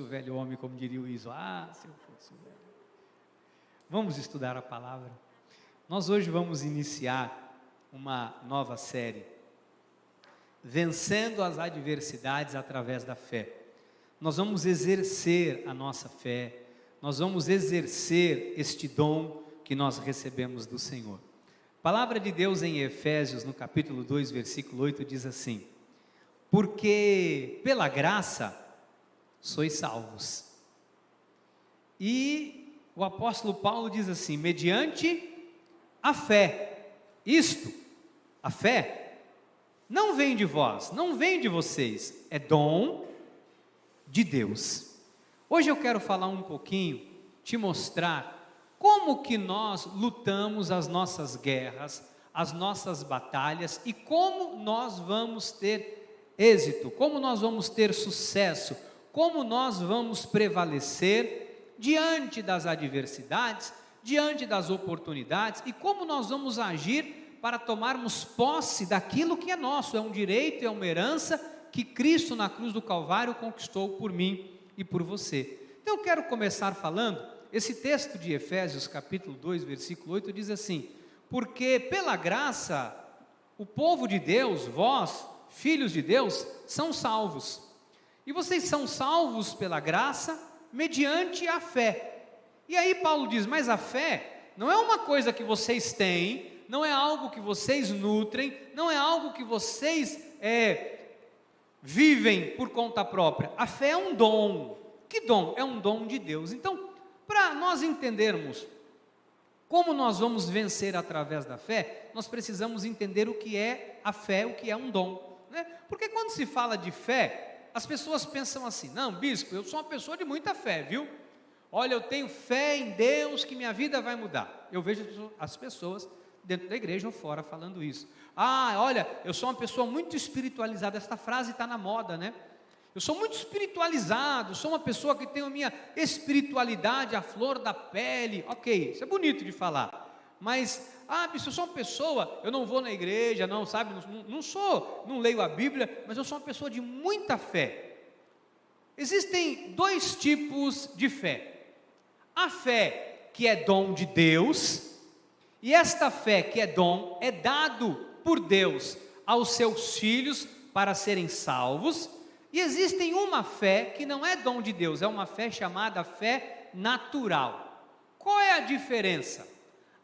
o velho homem, como diria o Iso. Se eu fosse o velho. Vamos estudar a palavra. Nós hoje vamos iniciar uma nova série, Vencendo as Adversidades através da Fé. Nós vamos exercer a nossa fé, nós vamos exercer este dom que nós recebemos do Senhor. A palavra de Deus em Efésios, no capítulo 2, versículo 8, diz assim: porque pela graça sois salvos. E o apóstolo Paulo diz assim: mediante a fé. A fé não vem de vós, não vem de vocês, é dom de Deus. Hoje eu quero falar um pouquinho, te mostrar como que nós lutamos as nossas guerras, as nossas batalhas e como nós vamos ter êxito, como nós vamos ter sucesso, como nós vamos prevalecer diante das adversidades, diante das oportunidades e como nós vamos agir para tomarmos posse daquilo que é nosso, é um direito, é uma herança que Cristo na cruz do Calvário conquistou por mim e por você. Então eu quero começar falando, esse texto de Efésios capítulo 2, versículo 8 diz assim: porque pela graça o povo de Deus, vós, filhos de Deus, são salvos. E vocês são salvos pela graça, mediante a fé. E aí Paulo diz, mas a fé não é uma coisa que vocês têm, não é algo que vocês nutrem, não é algo que vocês vivem por conta própria. A fé é um dom. Que dom? É um dom de Deus. Então, para nós entendermos como nós vamos vencer através da fé, nós precisamos entender o que é a fé, o que é um dom, né? Porque quando se fala de fé, as pessoas pensam assim: não, bispo, eu sou uma pessoa de muita fé, viu? Olha, eu tenho fé em Deus que minha vida vai mudar. Eu vejo as pessoas dentro da igreja ou fora falando isso. Olha, eu sou uma pessoa muito espiritualizada. Esta frase está na moda, né? Eu sou muito espiritualizado, sou uma pessoa que tem a minha espiritualidade à flor da pele. Ok, isso é bonito de falar. Mas, bispo, eu sou uma pessoa, eu não vou na igreja, não, sabe? Não leio a Bíblia, mas eu sou uma pessoa de muita fé. Existem dois tipos de fé. A fé que é dom de Deus, e esta fé que é dom é dado por Deus aos seus filhos para serem salvos. E existe uma fé que não é dom de Deus, é uma fé chamada fé natural. Qual é a diferença?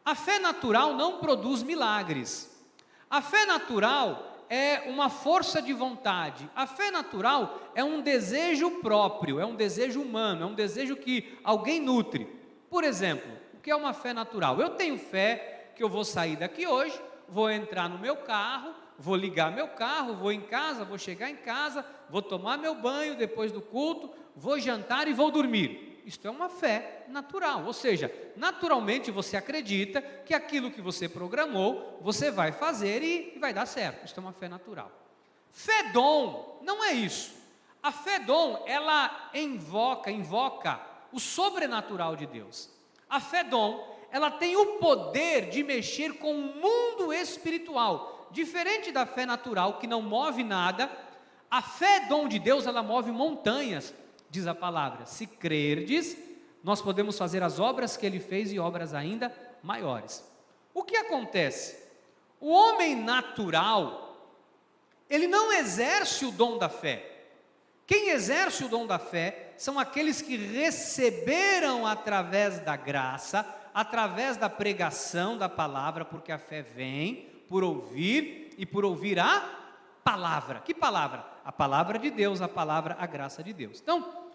A fé natural não produz milagres. A fé natural é uma força de vontade. A fé natural é um desejo próprio, é um desejo humano, é um desejo que alguém nutre. Por exemplo, o que é uma fé natural? Eu tenho fé que eu vou sair daqui hoje, vou entrar no meu carro, vou ligar meu carro, vou em casa, vou chegar em casa, vou tomar meu banho depois do culto, vou jantar e vou dormir. Isto é uma fé natural, ou seja, naturalmente você acredita que aquilo que você programou, você vai fazer e vai dar certo. Isto é uma fé natural. Fé dom não é isso. A fé dom, ela invoca o sobrenatural de Deus. A fé dom, ela tem o poder de mexer com o mundo espiritual. Diferente da fé natural, que não move nada, a fé dom de Deus, ela move montanhas, diz a palavra. Se crerdes, nós podemos fazer as obras que ele fez e obras ainda maiores. O que acontece? O homem natural, ele não exerce o dom da fé. Quem exerce o dom da fé são aqueles que receberam através da graça, através da pregação da palavra, porque a fé vem por ouvir e por ouvir a palavra. Que palavra? A palavra de Deus, a graça de Deus. Então,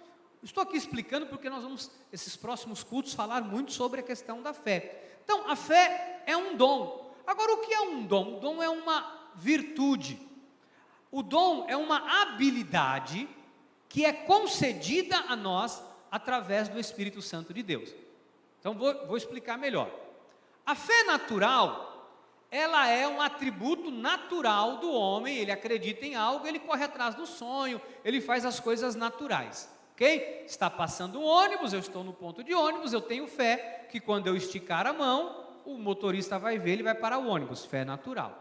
estou aqui explicando porque nós vamos, esses próximos cultos, falar muito sobre a questão da fé. Então, a fé é um dom. Agora, o que é um dom? O dom é uma virtude. O dom é uma habilidade que é concedida a nós através do Espírito Santo de Deus. Então, vou explicar melhor. A fé natural, ela é um atributo natural do homem. Ele acredita em algo, ele corre atrás do sonho, ele faz as coisas naturais, ok? Está passando um ônibus, eu estou no ponto de ônibus, eu tenho fé que quando eu esticar a mão, o motorista vai ver, ele vai parar o ônibus, fé natural.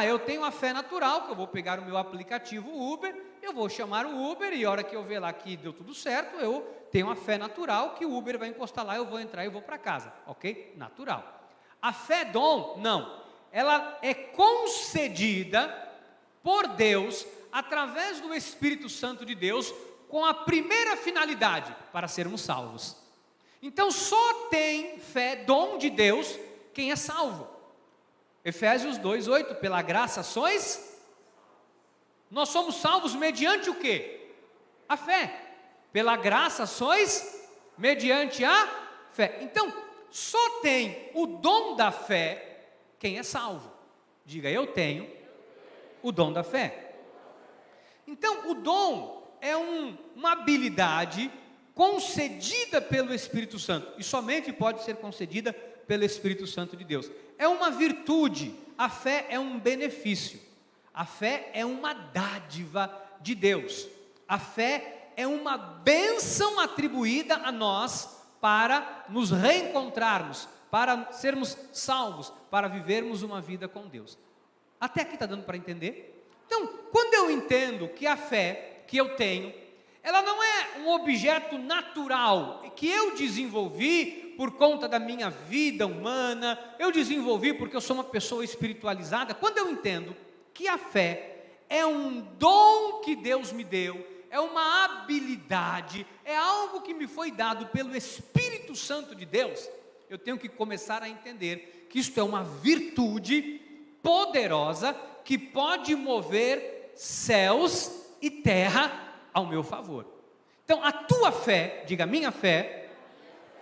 Eu tenho a fé natural, que eu vou pegar o meu aplicativo Uber, eu vou chamar o Uber, e a hora que eu ver lá que deu tudo certo, eu tenho a fé natural, que o Uber vai encostar lá, eu vou entrar e vou para casa, ok? Natural. A fé dom, não. Ela é concedida por Deus, através do Espírito Santo de Deus, com a primeira finalidade, para sermos salvos. Então só tem fé, dom de Deus, quem é salvo. Efésios 2:8, pela graça sois, nós somos salvos mediante o quê? A fé. Pela graça sois, mediante a fé. Então, só tem o dom da fé, quem é salvo. Diga, eu tenho o dom da fé. Então, o dom é uma habilidade concedida pelo Espírito Santo, e somente pode ser concedida pelo Espírito Santo de Deus. É uma virtude, a fé é um benefício, a fé é uma dádiva de Deus, a fé é uma bênção atribuída a nós para nos reencontrarmos, para sermos salvos, para vivermos uma vida com Deus. Até aqui está dando para entender? Então, quando eu entendo que a fé que eu tenho, ela não é um objeto natural, que eu desenvolvi por conta da minha vida humana, eu desenvolvi porque eu sou uma pessoa espiritualizada. Quando eu entendo que a fé é um dom que Deus me deu, é uma habilidade, é algo que me foi dado pelo Espírito Santo de Deus, eu tenho que começar a entender que isto é uma virtude poderosa que pode mover céus e terra ao meu favor. Então a tua fé, diga minha fé,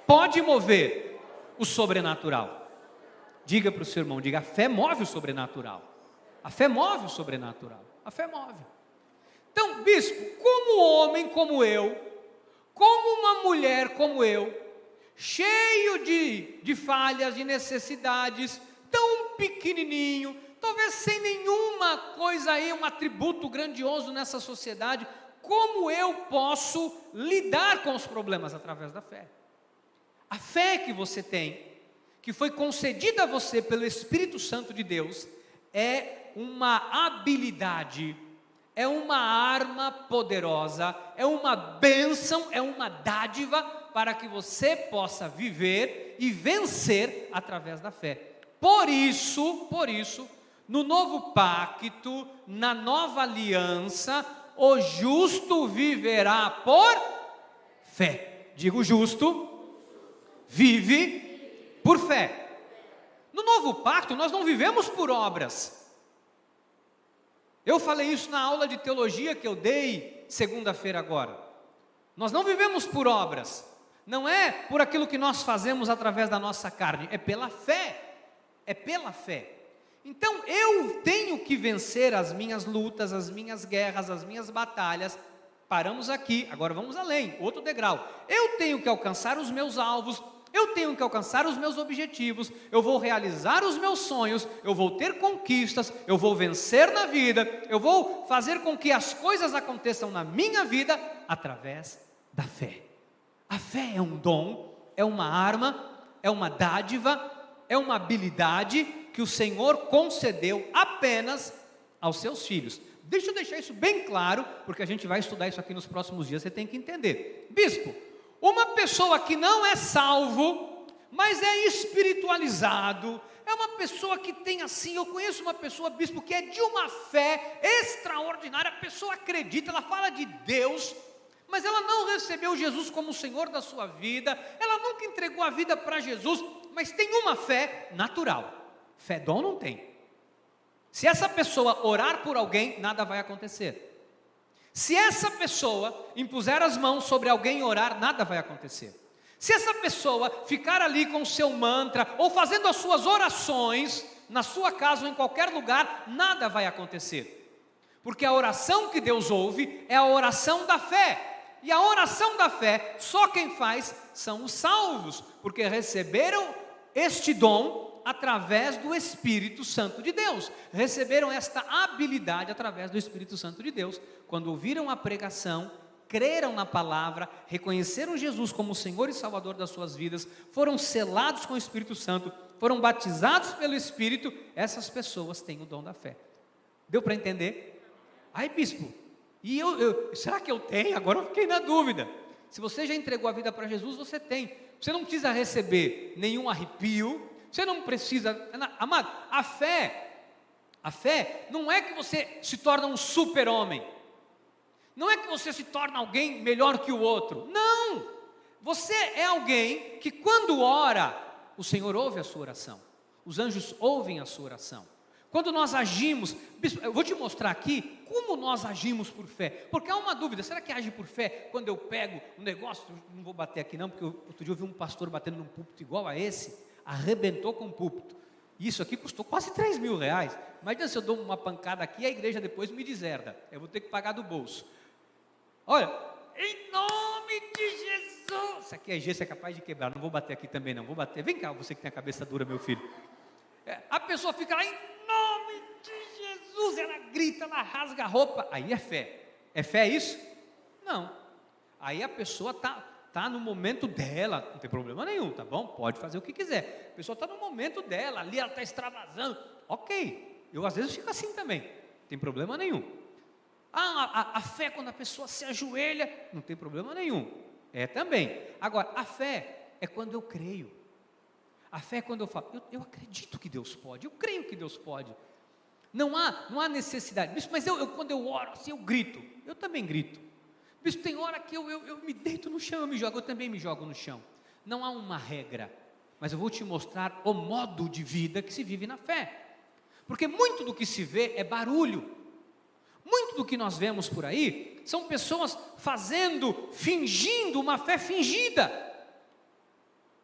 pode mover o sobrenatural. Diga para o seu irmão, diga, a fé move o sobrenatural. A fé move o sobrenatural. A fé move. Então, bispo, como homem como eu, como uma mulher como eu, cheio de falhas, de necessidades, tão pequenininho, talvez sem nenhuma coisa aí, um atributo grandioso nessa sociedade, como eu posso lidar com os problemas através da fé? A fé que você tem, que foi concedida a você pelo Espírito Santo de Deus, é uma habilidade, é uma arma poderosa, é uma bênção, é uma dádiva para que você possa viver e vencer através da fé. Por isso, no novo pacto, na nova aliança, o justo viverá por fé. Digo, o justo vive por fé. No novo pacto, nós não vivemos por obras. Eu falei isso na aula de teologia que eu dei segunda-feira agora. Nós não vivemos por obras. Não é por aquilo que nós fazemos através da nossa carne. É pela fé. É pela fé. Então eu tenho que vencer as minhas lutas, as minhas guerras, as minhas batalhas. Paramos aqui, agora vamos além, outro degrau. Eu tenho que alcançar os meus alvos, eu tenho que alcançar os meus objetivos, eu vou realizar os meus sonhos, eu vou ter conquistas, eu vou vencer na vida, eu vou fazer com que as coisas aconteçam na minha vida através da fé. A fé é um dom, é uma arma, é uma dádiva, é uma habilidade que o Senhor concedeu apenas aos seus filhos. Deixa eu deixar isso bem claro, porque a gente vai estudar isso aqui nos próximos dias, você tem que entender. Bispo, uma pessoa que não é salvo, mas é espiritualizado, é uma pessoa que tem assim, eu conheço uma pessoa, bispo, que é de uma fé extraordinária, a pessoa acredita, ela fala de Deus, mas ela não recebeu Jesus como o Senhor da sua vida, ela nunca entregou a vida para Jesus, mas tem uma fé natural. Fé dom não tem. Se essa pessoa orar por alguém, nada vai acontecer. Se essa pessoa impuser as mãos sobre alguém e orar, nada vai acontecer. Se essa pessoa ficar ali com o seu mantra, ou fazendo as suas orações, na sua casa ou em qualquer lugar, nada vai acontecer. Porque a oração que Deus ouve é a oração da fé. E a oração da fé, só quem faz são os salvos, porque receberam este dom através do Espírito Santo de Deus, receberam esta habilidade através do Espírito Santo de Deus, quando ouviram a pregação, creram na palavra, reconheceram Jesus como o Senhor e Salvador das suas vidas, foram selados com o Espírito Santo, foram batizados pelo Espírito, essas pessoas têm o dom da fé. Deu para entender? Aí, bispo, e será que eu tenho? Agora eu fiquei na dúvida. Se você já entregou a vida para Jesus, você tem. Você não precisa receber nenhum arrepio, você não precisa, amado, a fé não é que você se torna um super-homem, não é que você se torna alguém melhor que o outro, não, você é alguém que quando ora, o Senhor ouve a sua oração, os anjos ouvem a sua oração. Quando nós agimos, eu vou te mostrar aqui como nós agimos por fé, porque há uma dúvida, será que age por fé quando eu pego um negócio, não vou bater aqui não, porque outro dia eu vi um pastor batendo num púlpito igual a esse, arrebentou com o púlpito, isso aqui custou quase 3 mil reais, imagina se eu dou uma pancada aqui e a igreja depois me deserda, eu vou ter que pagar do bolso. Olha, em nome de Jesus, isso aqui é gesso, é capaz de quebrar, não vou bater aqui também não, vou bater, vem cá você que tem a cabeça dura meu filho, a pessoa fica lá, em nome de Jesus, ela grita, ela rasga a roupa, aí é fé isso? Não, aí a pessoa está no momento dela, não tem problema nenhum, tá bom? Pode fazer o que quiser, a pessoa está no momento dela, ali ela está extravasando, ok, eu às vezes fico assim também, não tem problema nenhum. A fé quando a pessoa se ajoelha, não tem problema nenhum, também. Agora, a fé é quando eu creio, a fé é quando eu falo, eu acredito que Deus pode, eu creio que Deus pode, não há necessidade, mas quando eu oro assim, eu grito, eu também grito, bispo, tem hora que eu me deito no chão, eu também me jogo no chão, não há uma regra, mas eu vou te mostrar o modo de vida que se vive na fé, porque muito do que se vê é barulho, muito do que nós vemos por aí, são pessoas fingindo uma fé fingida.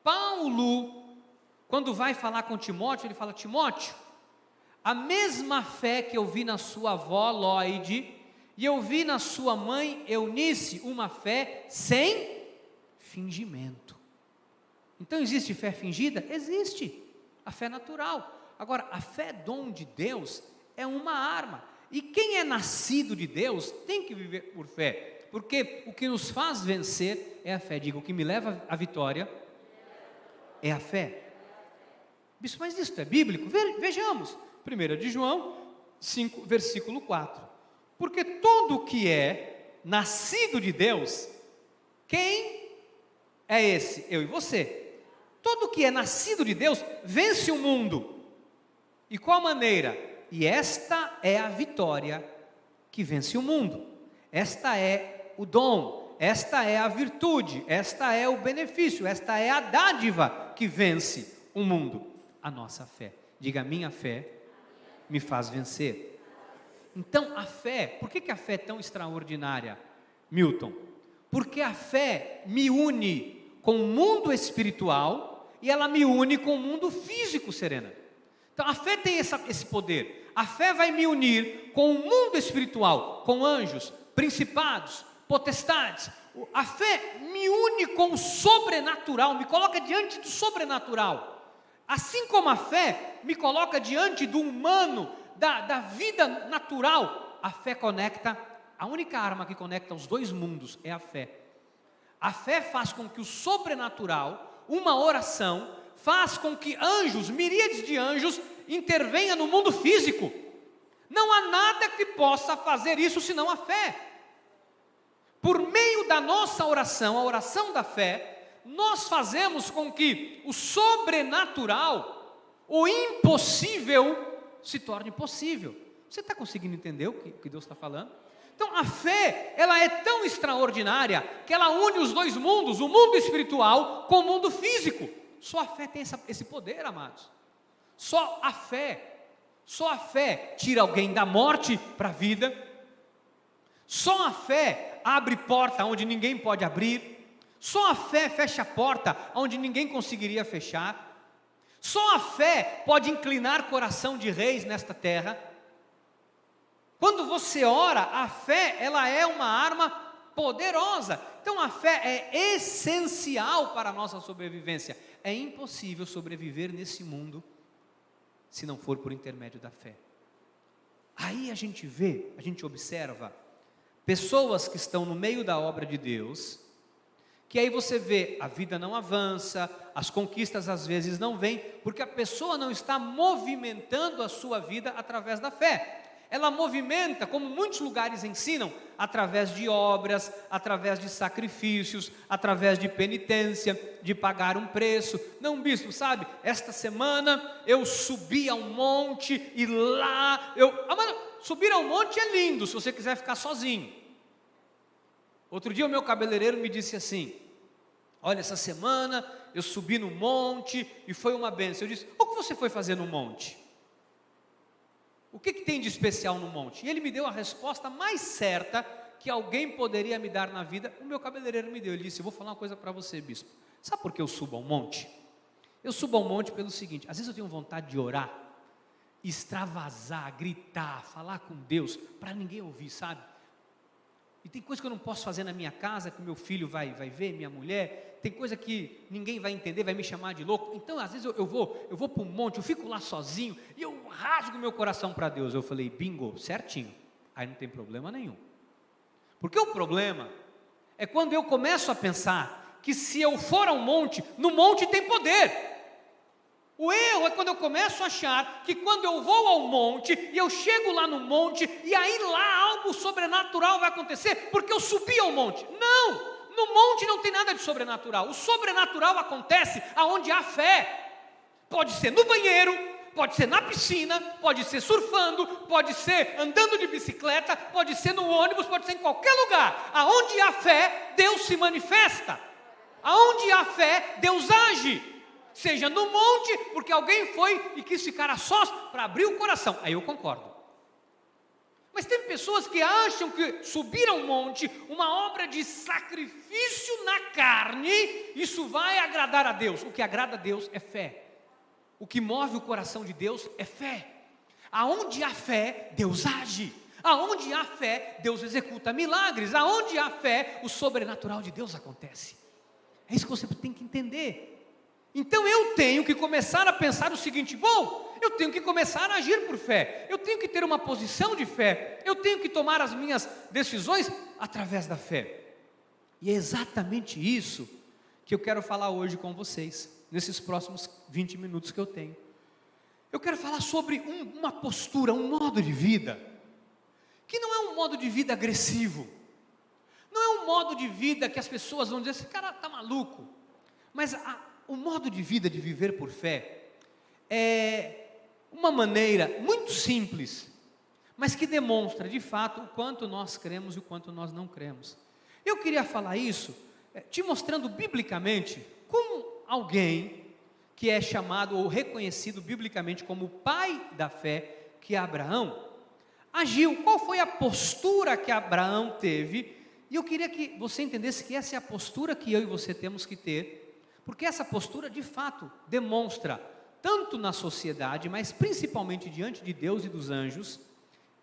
Paulo, quando vai falar com Timóteo, ele fala, Timóteo, a mesma fé que eu vi na sua avó Lóide, e eu vi na sua mãe Eunice, uma fé sem fingimento. Então existe fé fingida? Existe, a fé natural. Agora, a fé dom de Deus é uma arma, e quem é nascido de Deus tem que viver por fé, porque o que nos faz vencer é a fé. Diga, o que me leva à vitória é a fé. Bispo, mas isso é bíblico? Vejamos, 1 de João 5, versículo 4, porque todo que é nascido de Deus, quem é esse? Eu e você. Todo que é nascido de Deus vence o mundo. E qual maneira? E esta é a vitória que vence o mundo, esta é o dom, esta é a virtude, esta é o benefício, esta é a dádiva que vence o mundo, a nossa fé. Diga, minha fé me faz vencer. Então a fé, por que a fé é tão extraordinária, Milton? Porque a fé me une com o mundo espiritual e ela me une com o mundo físico, Serena. Então a fé tem esse poder, a fé vai me unir com o mundo espiritual, com anjos, principados, potestades, a fé me une com o sobrenatural, me coloca diante do sobrenatural, assim como a fé me coloca diante do humano, da vida natural, a fé conecta, a única arma que conecta os dois mundos é a fé. A fé faz com que o sobrenatural, uma oração, faz com que anjos, miríades de anjos, intervenha no mundo físico. Não há nada que possa fazer isso senão a fé. Por meio da nossa oração, a oração da fé, nós fazemos com que o sobrenatural, o impossível, se torne possível. Você está conseguindo entender o que Deus está falando? Então a fé, ela é tão extraordinária, que ela une os dois mundos, o mundo espiritual com o mundo físico. Só a fé tem esse poder, amados. Só a fé tira alguém da morte para a vida. Só a fé abre porta onde ninguém pode abrir. Só a fé fecha a porta onde ninguém conseguiria fechar. Só a fé pode inclinar coração de reis nesta terra. Quando você ora, a fé, ela é uma arma poderosa. Então a fé é essencial para a nossa sobrevivência. É impossível sobreviver nesse mundo se não for por intermédio da fé. Aí a gente observa pessoas que estão no meio da obra de Deus, que aí você vê, a vida não avança, as conquistas às vezes não vêm, porque a pessoa não está movimentando a sua vida através da fé. Ela movimenta, como muitos lugares ensinam, através de obras, através de sacrifícios, através de penitência, de pagar um preço. Não, bispo, sabe, esta semana eu subi a um monte e lá mano, subir a um monte é lindo, se você quiser ficar sozinho. Outro dia o meu cabeleireiro me disse assim: olha, essa semana eu subi no monte e foi uma bênção. Eu disse: o que você foi fazer no monte? O que tem de especial no monte? E ele me deu a resposta mais certa que alguém poderia me dar na vida. O meu cabeleireiro me deu. Ele disse: eu vou falar uma coisa para você, bispo. Sabe por que eu subo ao monte? Eu subo ao monte pelo seguinte: às vezes eu tenho vontade de orar, extravasar, gritar, falar com Deus, para ninguém ouvir, sabe? E tem coisa que eu não posso fazer na minha casa, que meu filho vai ver, minha mulher. Tem coisa que ninguém vai entender, vai me chamar de louco. Então, às vezes eu vou para um monte, eu fico lá sozinho e eu rasgo meu coração para Deus. Eu falei: bingo, certinho. Aí não tem problema nenhum. Porque o problema é quando eu começo a pensar que se eu for ao monte, no monte tem poder. O erro é quando eu começo a achar que quando eu vou ao monte e eu chego lá no monte e aí lá algo sobrenatural vai acontecer porque eu subi ao monte. Não! No monte não tem nada de sobrenatural. O sobrenatural acontece aonde há fé. Pode ser no banheiro, pode ser na piscina, pode ser surfando, pode ser andando de bicicleta, pode ser no ônibus, pode ser em qualquer lugar. Aonde há fé, Deus se manifesta. Aonde há fé, Deus age. Seja no monte, porque alguém foi e quis ficar a sós para abrir o coração. Aí eu concordo. Mas tem pessoas que acham que subir ao monte, uma obra de sacrifício na carne, isso vai agradar a Deus. O que agrada a Deus é fé. O que move o coração de Deus é fé. Aonde há fé, Deus age. Aonde há fé, Deus executa milagres. Aonde há fé, o sobrenatural de Deus acontece. É isso que você tem que entender. Então eu tenho que começar a pensar o seguinte: bom, eu tenho que começar a agir por fé, eu tenho que ter uma posição de fé, eu tenho que tomar as minhas decisões através da fé. E é exatamente isso que eu quero falar hoje com vocês, nesses próximos 20 minutos que eu tenho. Eu quero falar sobre uma postura, um modo de vida, que não é um modo de vida agressivo, não é um modo de vida que as pessoas vão dizer: esse cara está maluco, mas o modo de vida de viver por fé é uma maneira muito simples, mas que demonstra de fato o quanto nós cremos e o quanto nós não cremos. Eu queria falar isso, te mostrando biblicamente como alguém que é chamado ou reconhecido biblicamente como o pai da fé, que é Abraão, agiu. Qual foi a postura que Abraão teve? E eu queria que você entendesse que essa é a postura que eu e você temos que ter, porque essa postura de fato demonstra, tanto na sociedade, mas principalmente diante de Deus e dos anjos,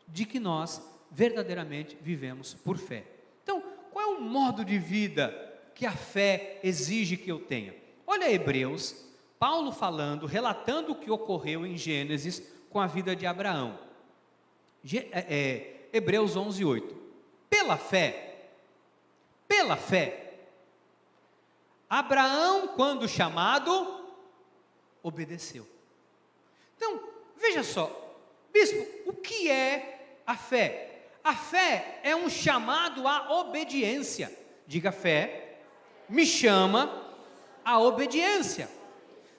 de que nós verdadeiramente vivemos por fé. Então, qual é o modo de vida que a fé exige que eu tenha? Olha Hebreus, Paulo falando, relatando o que ocorreu em Gênesis com a vida de Abraão. Hebreus 11:8. Pela fé, Abraão, quando chamado, obedeceu. Então, veja só, bispo, o que é a fé? A fé é um chamado à obediência. Diga: fé me chama à obediência.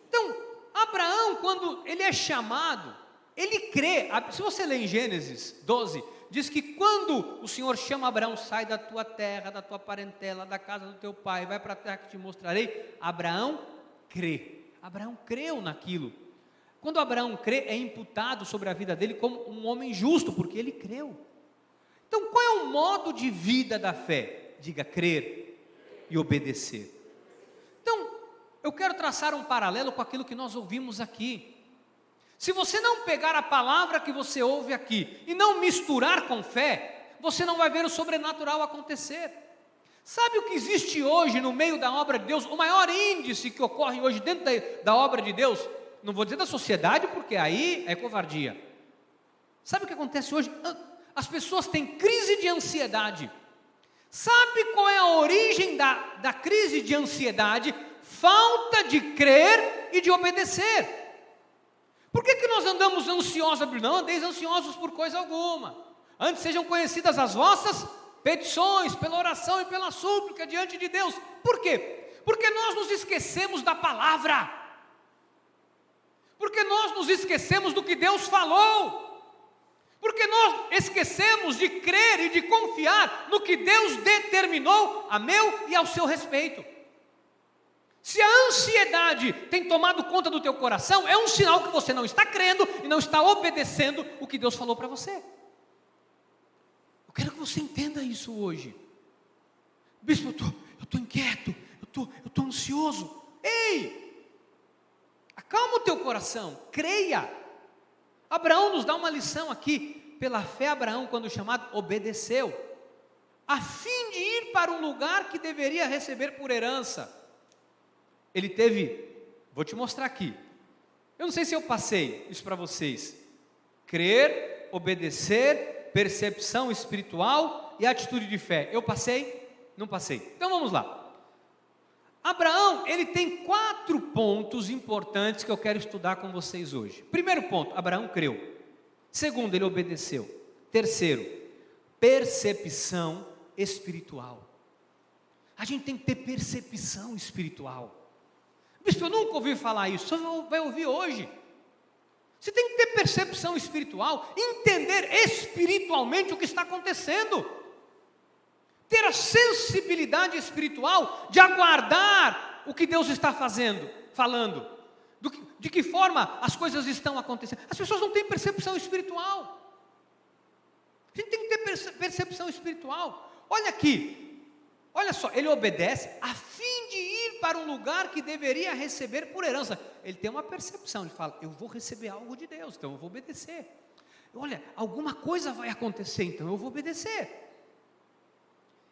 Então, Abraão, quando ele é chamado, ele crê. Se você ler em Gênesis 12, diz que quando o Senhor chama Abraão: sai da tua terra, da tua parentela, da casa do teu pai, vai para a terra que te mostrarei. Abraão crê. Abraão creu naquilo. Quando Abraão crê, é imputado sobre a vida dele como um homem justo, porque ele creu. Então, qual é o modo de vida da fé? Diga: crer e obedecer. Então, eu quero traçar um paralelo com aquilo que nós ouvimos aqui. Se você não pegar a palavra que você ouve aqui e não misturar com fé, você não vai ver o sobrenatural acontecer. Sabe o que existe hoje no meio da obra de Deus? O maior índice que ocorre hoje dentro da obra de Deus, não vou dizer da sociedade, porque aí é covardia. Sabe o que acontece hoje? as pessoas têm crise de ansiedade. Sabe qual é a origem da crise de ansiedade? Falta de crer e de obedecer. Por que nós andamos ansiosos? Não andeis ansiosos por coisa alguma. Antes sejam conhecidas as vossas petições, pela oração e pela súplica diante de Deus. Por quê? Porque nós nos esquecemos da palavra. Porque nós nos esquecemos do que Deus falou. Porque nós esquecemos de crer e de confiar no que Deus determinou a meu e ao seu respeito. Se a ansiedade tem tomado conta do teu coração, é um sinal que você não está crendo e não está obedecendo o que Deus falou para você. Eu quero que você entenda isso hoje. Bispo, eu estou inquieto, eu estou ansioso. Ei, acalma o teu coração, creia. Abraão nos dá uma lição aqui. Pela fé, Abraão, quando chamado, obedeceu, a fim de ir para um lugar que deveria receber por herança. Ele teve, vou te mostrar aqui, eu não sei se eu passei isso para vocês, crer, obedecer, percepção espiritual e atitude de fé. Eu passei? Não passei. Então vamos lá. Abraão, ele tem 4 pontos importantes que eu quero estudar com vocês hoje. Primeiro ponto, Abraão creu. Segundo, ele obedeceu. Terceiro, percepção espiritual. A gente tem que ter percepção espiritual. Bispo, eu nunca ouvi falar isso, só vai ouvir hoje. Você tem que ter percepção espiritual, entender espiritualmente o que está acontecendo. Ter a sensibilidade espiritual de aguardar o que Deus está falando. De que forma as coisas estão acontecendo. As pessoas não têm percepção espiritual. A gente tem que ter percepção espiritual. Olha aqui, olha só, ele obedece a fim de ir para um lugar que deveria receber por herança. Ele tem uma percepção, ele fala, eu vou receber algo de Deus, então eu vou obedecer. Olha, alguma coisa vai acontecer, então eu vou obedecer.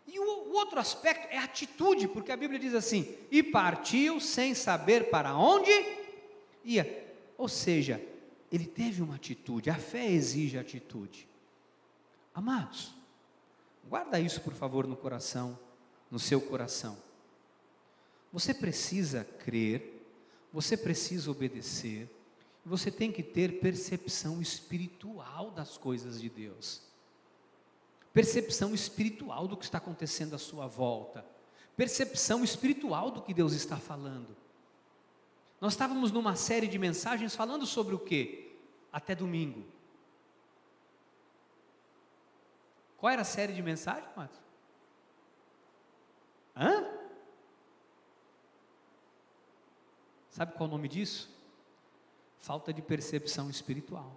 E o outro aspecto é atitude, porque a Bíblia diz assim, e partiu sem saber para onde ia. Ou seja, ele teve uma atitude, a fé exige atitude. Amados, guarda isso por favor no coração, no seu coração. Você precisa crer, você precisa obedecer, você tem que ter percepção espiritual das coisas de Deus. Percepção espiritual do que está acontecendo à sua volta. Percepção espiritual do que Deus está falando. Nós estávamos numa série de mensagens falando sobre o quê? Até domingo. Qual era a série de mensagens, Matos? Sabe qual é o nome disso? Falta de percepção espiritual.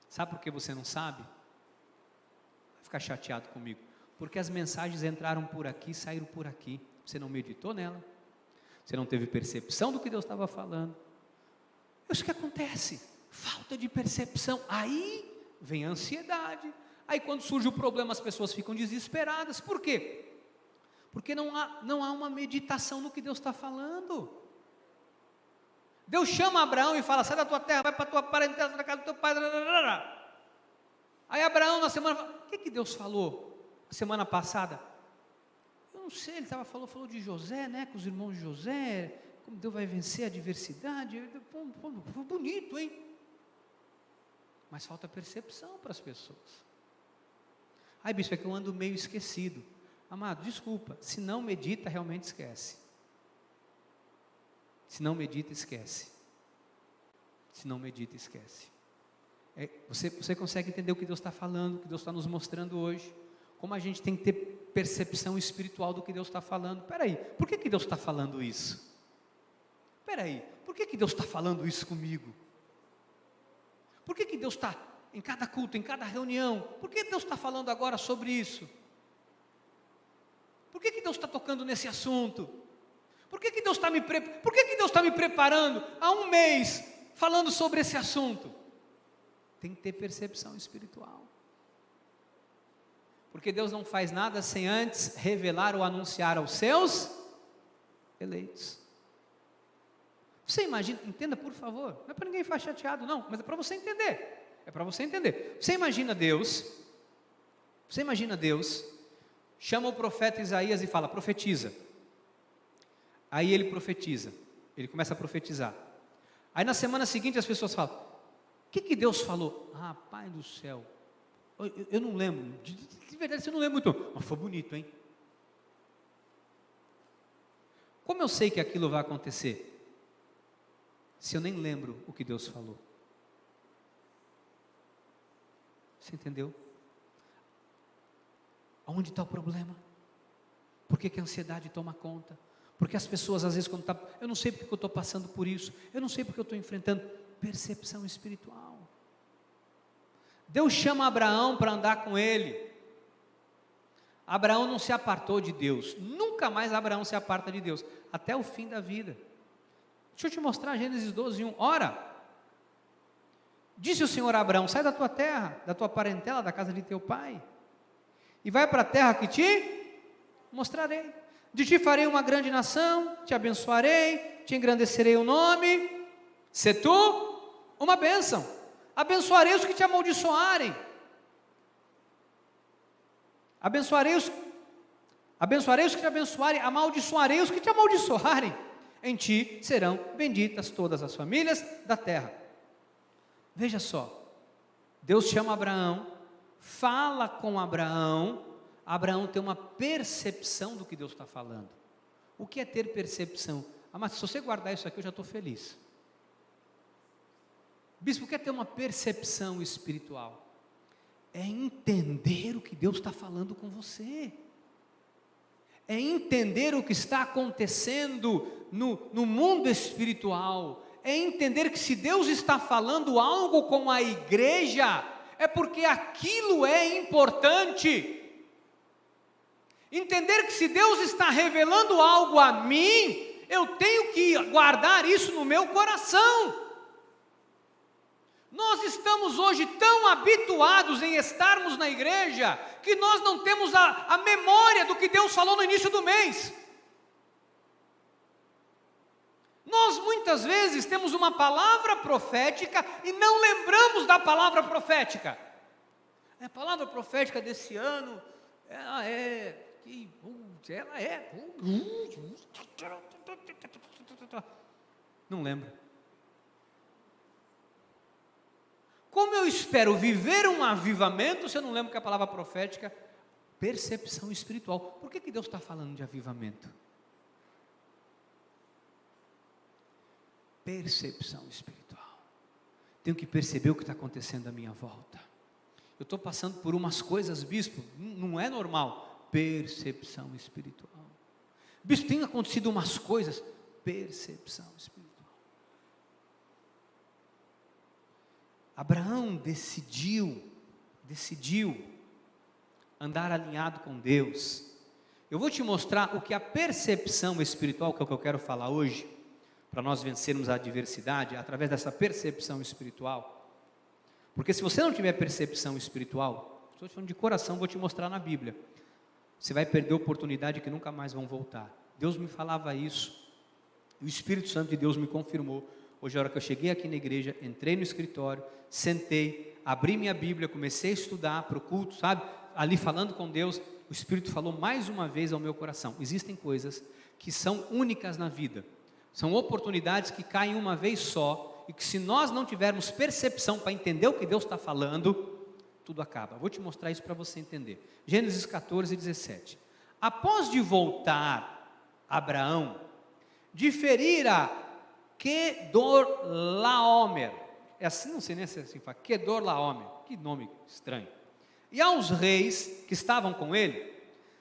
Sabe por que você não sabe? Vai ficar chateado comigo. Porque as mensagens entraram por aqui, saíram por aqui. Você não meditou nela. Você não teve percepção do que Deus estava falando. Isso que acontece. Falta de percepção. Aí vem a ansiedade. Aí quando surge o problema as pessoas ficam desesperadas. Por quê? Porque não há uma meditação no que Deus está falando. Deus chama Abraão e fala, sai da tua terra, vai para a tua parentela, da casa do teu pai. Aí Abraão na semana, o que Deus falou a semana passada? Eu não sei, ele falou de José, né, com os irmãos de José, como Deus vai vencer a adversidade. Bonito, hein? Mas falta percepção para as pessoas. Ai, bispo, é que eu ando meio esquecido. Amado, desculpa, se não medita, realmente esquece. Se não medita, esquece. Se não medita, esquece. Você consegue entender o que Deus está falando, o que Deus está nos mostrando hoje? Como a gente tem que ter percepção espiritual do que Deus está falando. Peraí, por que Deus está falando isso? Peraí, por que Deus está falando isso comigo? Por que Deus está em cada culto, em cada reunião? Por que Deus está falando agora sobre isso? Por que Deus está tocando nesse assunto? Por que Deus está me preparando há um mês falando sobre esse assunto? Tem que ter percepção espiritual. Porque Deus não faz nada sem antes revelar ou anunciar aos seus eleitos. Você imagina, entenda por favor, não é para ninguém ficar chateado não, mas é para você entender. É para você entender. Você imagina Deus, chama o profeta Isaías e fala, profetiza. Aí ele profetiza, ele começa a profetizar. Aí na semana seguinte as pessoas falam, o que Deus falou? Ah, Pai do céu, eu não lembro, de verdade você não lembra muito, mas foi bonito, hein? Como eu sei que aquilo vai acontecer? Se eu nem lembro o que Deus falou. Você entendeu? Aonde está o problema? Por que a ansiedade toma conta? Porque as pessoas às vezes quando eu não sei porque eu estou passando por isso, eu não sei porque eu estou enfrentando, percepção espiritual. Deus chama Abraão para andar com ele. Abraão não se apartou de Deus, nunca mais Abraão se aparta de Deus, até o fim da vida. Deixa eu te mostrar Gênesis 12:1. Ora, disse o Senhor a Abraão, sai da tua terra, da tua parentela, da casa de teu pai, e vai para a terra que te mostrarei. De ti farei uma grande nação, te abençoarei, te engrandecerei o nome, se tu uma bênção. Abençoarei os que te amaldiçoarem. Abençoarei os que te abençoarem, amaldiçoarei os que te amaldiçoarem. Em ti serão benditas todas as famílias da terra. Veja só, Deus chama Abraão, fala com Abraão, Abraão tem uma percepção do que Deus está falando. O que é ter percepção? Ah, mas se você guardar isso aqui eu já estou feliz. Bispo, o que é ter uma percepção espiritual? É entender o que Deus está falando com você. É entender o que está acontecendo no mundo espiritual. É entender que se Deus está falando algo com a igreja, é porque aquilo é importante. Entender que se Deus está revelando algo a mim, eu tenho que guardar isso no meu coração. Nós estamos hoje tão habituados em estarmos na igreja, que nós não temos a memória do que Deus falou no início do mês. Nós muitas vezes temos uma palavra profética e não lembramos da palavra profética. A palavra profética desse ano, ela é... Não lembro. Como eu espero viver um avivamento se eu não lembro que a palavra profética, percepção espiritual. Por que Deus está falando de avivamento? Percepção espiritual. Tenho que perceber o que está acontecendo à minha volta. Eu estou passando por umas coisas, bispo, não é normal. Percepção espiritual. Bispo, tem acontecido umas coisas, percepção espiritual. Abraão decidiu andar alinhado com Deus. Eu vou te mostrar o que a percepção espiritual, que é o que eu quero falar hoje, para nós vencermos a adversidade, através dessa percepção espiritual. Porque se você não tiver percepção espiritual, estou te falando de coração, vou te mostrar na Bíblia, você vai perder oportunidade que nunca mais vão voltar. Deus me falava isso, o Espírito Santo de Deus me confirmou. Hoje, a hora que eu cheguei aqui na igreja, entrei no escritório, sentei, abri minha Bíblia, comecei a estudar para o culto, sabe? Ali falando com Deus, o Espírito falou mais uma vez ao meu coração. Existem coisas que são únicas na vida, são oportunidades que caem uma vez só, e que se nós não tivermos percepção para entender o que Deus está falando, tudo acaba. Vou te mostrar isso para você entender. Gênesis 14:17. Após de voltar Abraão, de ferir a Quedorlaomer, é assim, não sei nem se é assim, fala, Quedorlaomer, que nome estranho, e aos reis que estavam com ele,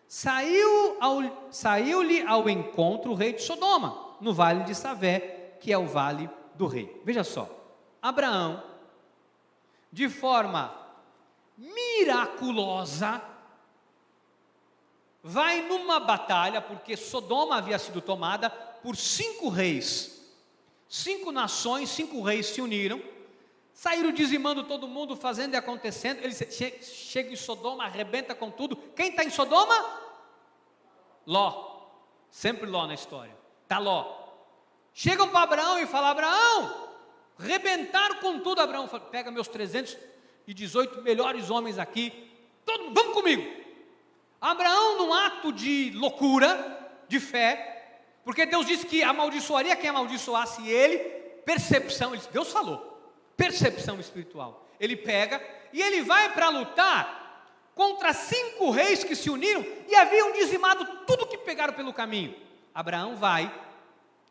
saiu-lhe ao encontro o rei de Sodoma, no vale de Savé, que é o vale do rei. Veja só, Abraão, de forma miraculosa, vai numa batalha, porque Sodoma havia sido tomada por 5 reis, 5 nações, 5 reis se uniram, saíram dizimando todo mundo, fazendo e acontecendo. Ele chega em Sodoma, arrebenta com tudo. Quem está em Sodoma? Ló, sempre Ló na história, está Ló. Chegam para Abraão e falam, Abraão, rebentaram com tudo. Abraão fala, pega meus 300, e 18 melhores homens aqui, vamos comigo. Abraão, num ato de loucura, de fé, porque Deus disse que amaldiçoaria quem amaldiçoasse ele, percepção, Deus falou, percepção espiritual. Ele pega e ele vai para lutar contra 5 reis que se uniram e haviam dizimado tudo que pegaram pelo caminho. Abraão vai,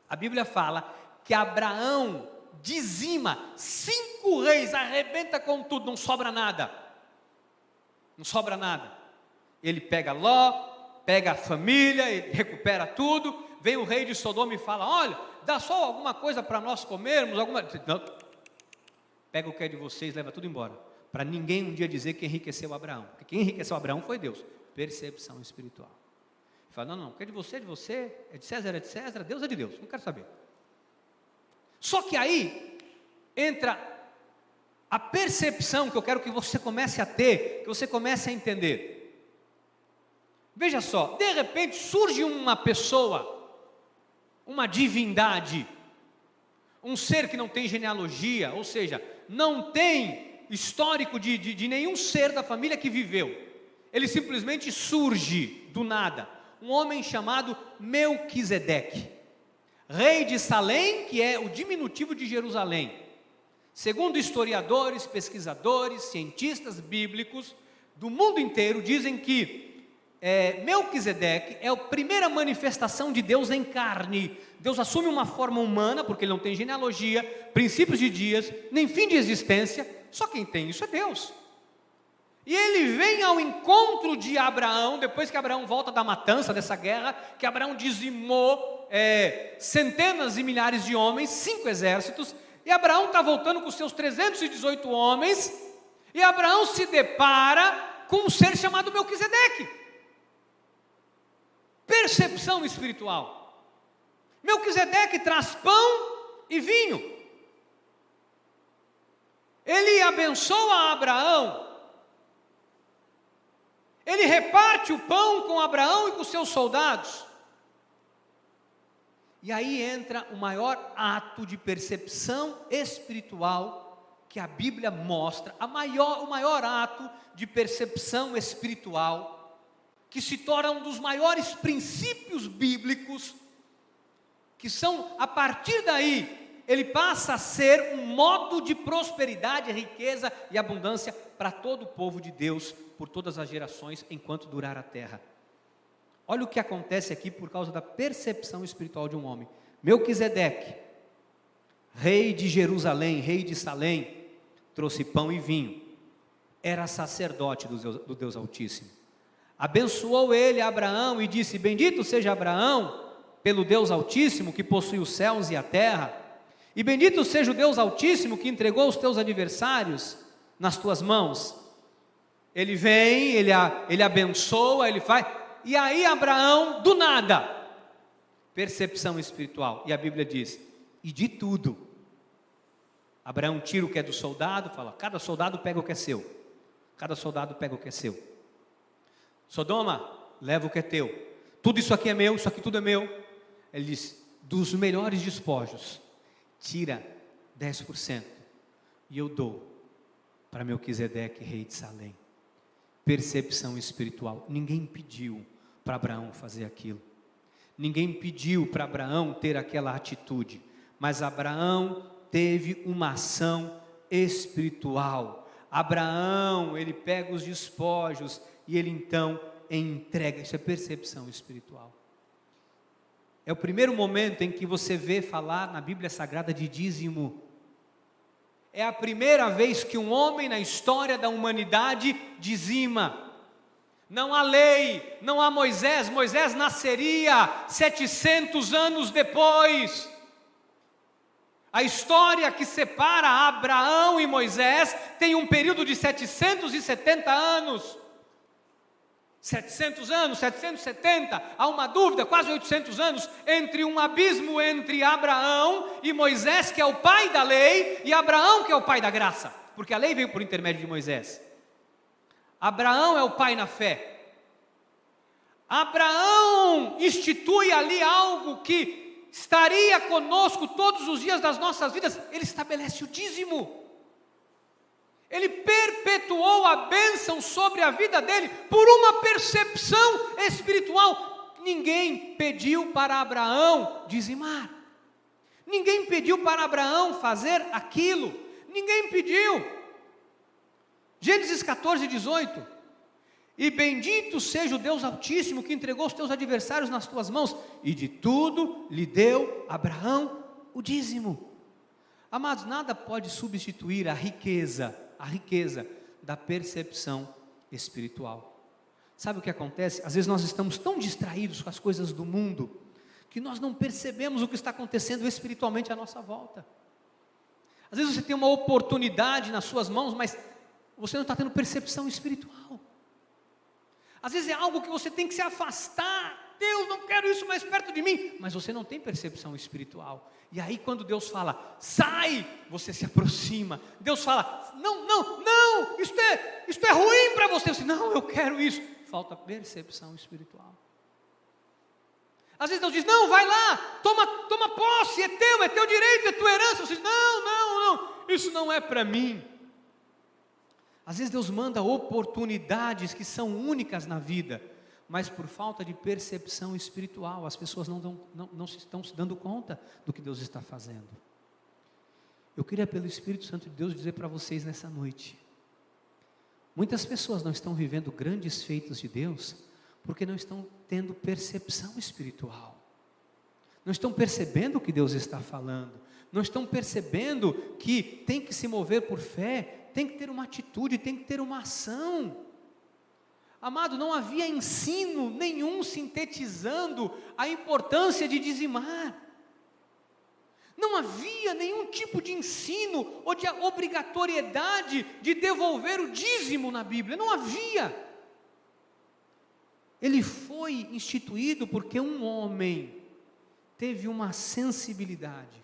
a Bíblia fala que Abraão dizima 5 reis, arrebenta com tudo, não sobra nada. Não sobra nada. Ele pega Ló, pega a família, ele recupera tudo. Vem o rei de Sodoma e fala: olha, dá só alguma coisa para nós comermos, não. Pega o que é de vocês, leva tudo embora, para ninguém um dia dizer que enriqueceu Abraão, porque quem enriqueceu Abraão foi Deus. Percepção espiritual. Ele fala: não, o que é de você, é de César, Deus é de Deus, não quero saber. Só que aí entra a percepção que eu quero que você comece a ter, que você comece a entender. Veja só, de repente surge uma pessoa, uma divindade, um ser que não tem genealogia, ou seja, não tem histórico de nenhum ser da família que viveu. Ele simplesmente surge do nada. Um homem chamado Melquisedeque, rei de Salém, que é o diminutivo de Jerusalém. Segundo historiadores, pesquisadores, cientistas bíblicos do mundo inteiro, dizem que Melquisedeque é a primeira manifestação de Deus em carne. Deus assume uma forma humana, porque ele não tem genealogia, princípios de dias, nem fim de existência. Só quem tem isso é Deus. E ele vem ao encontro de Abraão, depois que Abraão volta da matança, dessa guerra, que Abraão dizimou centenas e milhares de homens, 5 exércitos, e Abraão está voltando com seus 318 homens, e Abraão se depara com um ser chamado Melquisedeque. Percepção espiritual. Melquisedeque traz pão e vinho. Ele abençoa Abraão. Ele reparte o pão com Abraão e com seus soldados. E aí entra o maior ato de percepção espiritual que a Bíblia mostra, o maior ato de percepção espiritual, que se torna um dos maiores princípios bíblicos, que são, a partir daí, ele passa a ser um modo de prosperidade, riqueza e abundância para todo o povo de Deus, por todas as gerações, enquanto durar a terra. Olha o que acontece aqui por causa da percepção espiritual de um homem. Melquisedeque, rei de Jerusalém, rei de Salém, trouxe pão e vinho, era sacerdote do Deus Altíssimo. Abençoou ele a Abraão e disse: bendito seja Abraão pelo Deus Altíssimo que possui os céus e a terra, e bendito seja o Deus Altíssimo que entregou os teus adversários nas tuas mãos. Ele vem, ele abençoa, ele faz, e aí Abraão, do nada, percepção espiritual, e a Bíblia diz: e de tudo. Abraão tira o que é do soldado, fala: cada soldado pega o que é seu, cada soldado pega o que é seu. Sodoma, leva o que é teu, tudo isso aqui é meu, isso aqui tudo é meu. Ele diz: dos melhores despojos, tira 10%, e eu dou para Melquisedeque, rei de Salém. Percepção espiritual. Ninguém pediu para Abraão fazer aquilo, ninguém pediu para Abraão ter aquela atitude, mas Abraão teve uma ação espiritual. Abraão, ele pega os despojos e ele então entrega. Isso é percepção espiritual. É o primeiro momento em que você vê falar na Bíblia Sagrada de dízimo. É a primeira vez que um homem na história da humanidade dizima. Não há lei, não há Moisés. Moisés nasceria 700 anos depois. A história que separa Abraão e Moisés tem um período de 770 anos. 700 anos, 770, há uma dúvida, quase 800 anos, entre um abismo entre Abraão e Moisés, que é o pai da lei, e Abraão, que é o pai da graça, porque a lei veio por intermédio de Moisés. Abraão é o pai na fé. Abraão institui ali algo que estaria conosco todos os dias das nossas vidas. Ele estabelece o dízimo. Ele perpetuou a bênção sobre a vida dele por uma percepção espiritual. Ninguém pediu para Abraão dizimar. Ninguém pediu para Abraão fazer aquilo. Ninguém pediu. Gênesis 14, 18. E bendito seja o Deus Altíssimo que entregou os teus adversários nas tuas mãos, e de tudo lhe deu Abraão o dízimo. Amados, nada pode substituir a riqueza da percepção espiritual. Sabe o que acontece? Às vezes nós estamos tão distraídos com as coisas do mundo, que nós não percebemos o que está acontecendo espiritualmente à nossa volta. Às vezes você tem uma oportunidade nas suas mãos, mas você não está tendo percepção espiritual. Às vezes é algo que você tem que se afastar. Deus, não quero isso mais perto de mim. Mas você não tem percepção espiritual. E aí quando Deus fala, sai, você se aproxima. Deus fala, não, isto é ruim para você. Você diz, não, eu quero isso. Falta percepção espiritual. Às vezes Deus diz, não, vai lá, toma posse, é teu direito, é tua herança. Você diz, não, isso não é para mim. Às vezes Deus manda oportunidades que são únicas na vida, mas por falta de percepção espiritual, as pessoas não estão se dando conta do que Deus está fazendo. Eu queria, pelo Espírito Santo de Deus, dizer para vocês nessa noite, muitas pessoas não estão vivendo grandes feitos de Deus, porque não estão tendo percepção espiritual, não estão percebendo o que Deus está falando, não estão percebendo que tem que se mover por fé, tem que ter uma atitude, tem que ter uma ação. Amado, não havia ensino nenhum sintetizando a importância de dizimar. Não havia nenhum tipo de ensino ou de obrigatoriedade de devolver o dízimo na Bíblia. Não havia. Ele foi instituído porque um homem teve uma sensibilidade.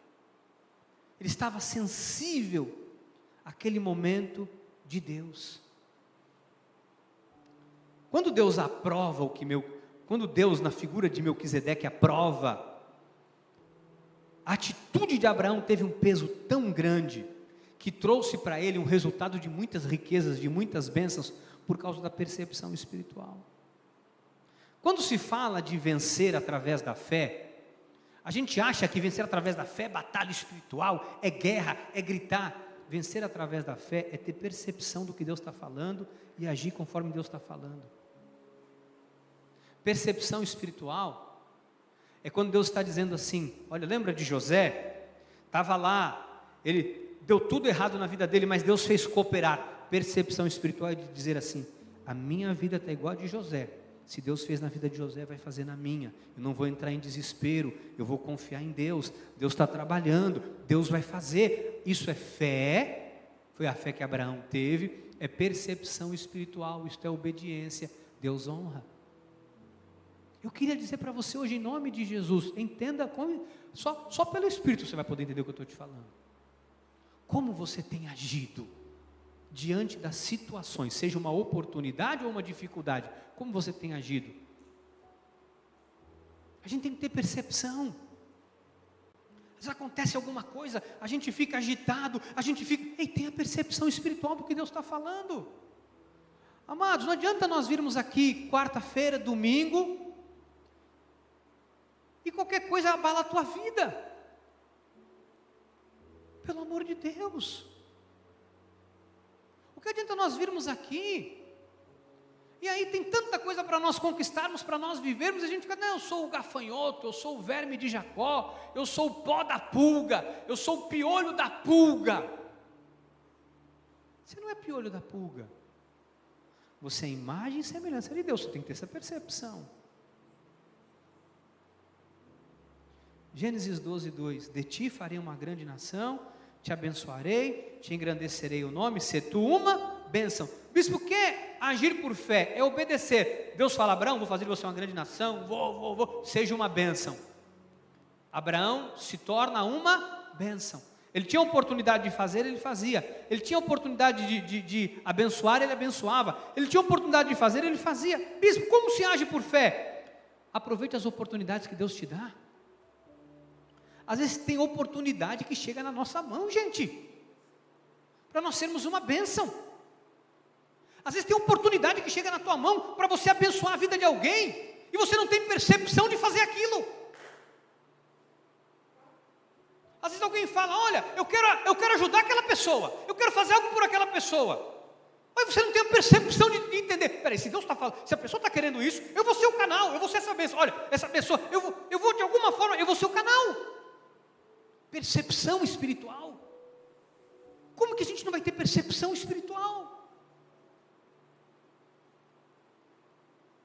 Ele estava sensível àquele momento de Deus. Quando Deus aprova quando Deus, na figura de Melquisedeque, aprova, a atitude de Abraão teve um peso tão grande, que trouxe para ele um resultado de muitas riquezas, de muitas bênçãos, por causa da percepção espiritual. Quando se fala de vencer através da fé, a gente acha que vencer através da fé é batalha espiritual, é guerra, é gritar. Vencer através da fé é ter percepção do que Deus está falando e agir conforme Deus está falando. Percepção espiritual é quando Deus está dizendo assim, olha, lembra de José? Estava lá, ele deu tudo errado na vida dele, mas Deus fez cooperar. Percepção espiritual é de dizer assim, a minha vida está igual a de José. Se Deus fez na vida de José, vai fazer na minha. Eu não vou entrar em desespero, eu vou confiar em Deus. Deus está trabalhando, Deus vai fazer. Isso é fé, foi a fé que Abraão teve, é percepção espiritual, isto é obediência, Deus honra. Eu queria dizer para você hoje, em nome de Jesus, entenda como, só pelo Espírito você vai poder entender o que eu estou te falando. Como você tem agido diante das situações, seja uma oportunidade ou uma dificuldade, como você tem agido? A gente tem que ter percepção. Às vezes acontece alguma coisa, a gente fica agitado, tem a percepção espiritual do que Deus está falando. Amados, não adianta nós virmos aqui quarta-feira, domingo, e qualquer coisa abala a tua vida. Pelo amor de Deus. O que adianta nós virmos aqui, e aí tem tanta coisa para nós conquistarmos, para nós vivermos, e a gente fica, não, eu sou o gafanhoto, eu sou o verme de Jacó, eu sou o pó da pulga, eu sou o piolho da pulga. Você não é piolho da pulga, você é imagem e semelhança de Deus, você tem que ter essa percepção. Gênesis 12, 2, de ti farei uma grande nação, te abençoarei, te engrandecerei o nome, se tu uma bênção. Bispo, o que é agir por fé? É obedecer. Deus fala, Abraão, vou fazer de você uma grande nação, seja uma bênção. Abraão se torna uma bênção. Ele tinha oportunidade de fazer, ele fazia. Ele tinha oportunidade de abençoar, ele abençoava. Ele tinha oportunidade de fazer, ele fazia. Bispo, como se age por fé? Aproveite as oportunidades que Deus te dá. Às vezes tem oportunidade que chega na nossa mão, gente. para nós sermos uma bênção. Às vezes tem oportunidade que chega na tua mão para você abençoar a vida de alguém, e você não tem percepção de fazer aquilo. Às vezes alguém fala, olha, eu quero ajudar aquela pessoa, eu quero fazer algo por aquela pessoa. Mas você não tem a percepção de entender. Peraí, se Deus está falando, se a pessoa está querendo isso, eu vou ser o canal, eu vou ser essa bênção. Olha, essa pessoa, eu vou de alguma forma, eu vou ser o canal. Percepção espiritual. Como que a gente não vai ter percepção espiritual?